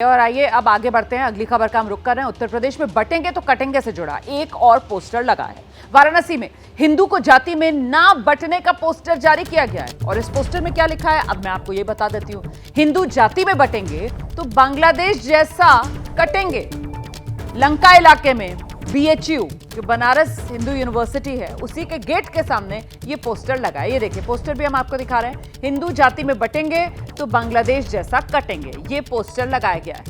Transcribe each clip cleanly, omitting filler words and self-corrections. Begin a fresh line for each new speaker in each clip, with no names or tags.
और आइए अब आगे बढ़ते हैं। अगली खबर का हम रुख कर रहे हैं। उत्तर प्रदेश में बटेंगे तो कटेंगे से जुड़ा एक और पोस्टर लगा है। वाराणसी में हिंदू को जाति में ना बंटने का पोस्टर जारी किया गया है और इस पोस्टर में क्या लिखा है अब मैं आपको यह बता देती हूं। हिंदू जाति में बटेंगे तो बांग्लादेश जैसा कटेंगे। लंका इलाके में BHU जो बनारस हिंदू यूनिवर्सिटी है उसी के गेट के सामने ये पोस्टर लगा है। ये देखिए पोस्टर भी हम आपको दिखा रहे हैं। हिंदू जाति में बटेंगे तो बांग्लादेश जैसा कटेंगे, ये पोस्टर लगाया गया है।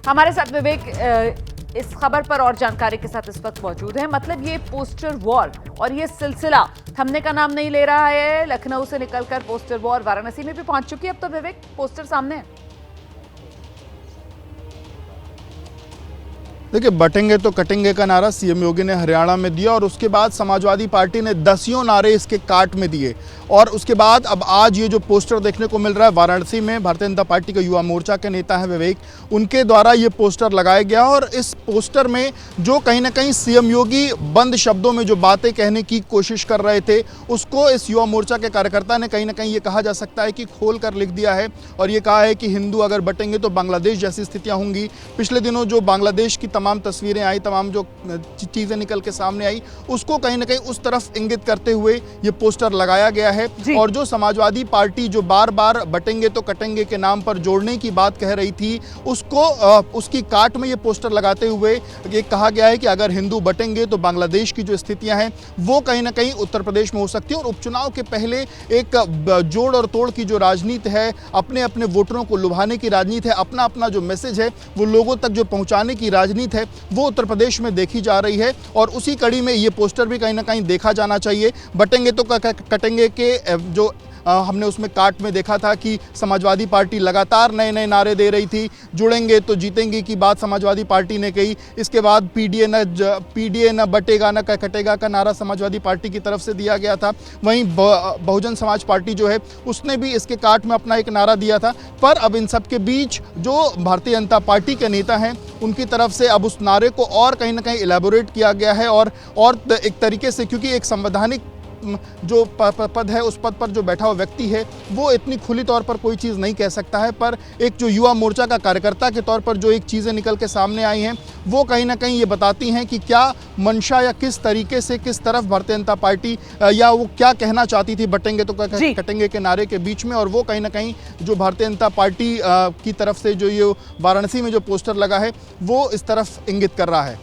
हमारे साथ विवेक इस खबर पर और जानकारी के साथ इस वक्त मौजूद है। मतलब ये पोस्टर वॉर और ये सिलसिला थमने का नाम नहीं ले रहा है। लखनऊ से निकलकर पोस्टर वॉर वाराणसी में भी पहुंच चुकी है। अब तो विवेक पोस्टर सामने है।
देखिए, बटेंगे तो कटेंगे का नारा सीएम योगी ने हरियाणा में दिया और उसके बाद समाजवादी पार्टी ने दसियों नारे इसके काट में दिए और उसके बाद अब आज ये जो पोस्टर देखने को मिल रहा है वाराणसी में भारतीय जनता पार्टी के युवा मोर्चा के नेता हैं विवेक, उनके द्वारा ये पोस्टर लगाया गया और इस पोस्टर में जो कहीं ना कहीं सीएम योगी बंद शब्दों में जो बातें कहने की कोशिश कर रहे थे उसको इस युवा मोर्चा के कार्यकर्ता ने कहीं ना कहीं ये कहा जा सकता है कि खोल कर लिख दिया है और ये कहा है कि हिंदू अगर बटेंगे तो बांग्लादेश जैसी स्थितियाँ होंगी। पिछले दिनों जो बांग्लादेश की तमाम तस्वीरें आई, तमाम जो चीज़ें निकल के सामने आई उसको कहीं ना कहीं उस तरफ इंगित करते हुए ये पोस्टर लगाया गया है। और जो समाजवादी पार्टी जो बार बार बटेंगे तो कटेंगे के नाम पर जोड़ने की बात कह रही थी उसको उसकी काट में ये पोस्टर लगाते हुए ये कहा गया है कि अगर हिंदू बटेंगे तो बांग्लादेश की जो स्थितियां हैं वो कहीं ना कहीं उत्तर प्रदेश में हो सकती है और उपचुनाव के पहले एक जोड़ और तोड़ की जो राजनीति है, अपने अपने वोटरों को लुभाने की राजनीति है, अपना अपना जो मैसेज है वो लोगों तक जो पहुंचाने की राजनीति है वो उत्तर प्रदेश में देखी जा रही है और उसी कड़ी में ये पोस्टर भी कहीं ना कहीं देखा जाना चाहिए। बटेंगे तो कटेंगे के जो हमने उसमें काट में देखा था कि समाजवादी पार्टी लगातार नए नए नारे दे रही थी। जुड़ेंगे तो जीतेंगे की बात समाजवादी पार्टी ने कही। इसके बाद पीडीए न बटेगा न कटेगा का नारा समाजवादी पार्टी की तरफ से दिया गया था। वहीं बहुजन समाज पार्टी जो है उसने भी इसके काट में अपना एक नारा दिया था। पर अब इन सब के बीच जो भारतीय जनता पार्टी के नेता हैं उनकी तरफ से अब उस नारे को और कहीं ना कहीं इलेबोरेट किया गया है और एक तरीके से, क्योंकि एक संवैधानिक जो पद है उस पद पर जो बैठा हुआ व्यक्ति है वो इतनी खुली तौर पर कोई चीज़ नहीं कह सकता है, पर एक जो युवा मोर्चा का कार्यकर्ता के तौर पर जो एक चीज़ें निकल के सामने आई हैं वो कहीं ना कहीं ये बताती हैं कि क्या मंशा या किस तरीके से किस तरफ भारतीय जनता पार्टी या वो क्या कहना चाहती थी बटेंगे तो कटेंगे के नारे के बीच में। और वो कहीं ना कहीं जो भारतीय जनता पार्टी की तरफ से जो ये वाराणसी में जो पोस्टर लगा है वो इस तरफ इंगित कर रहा है।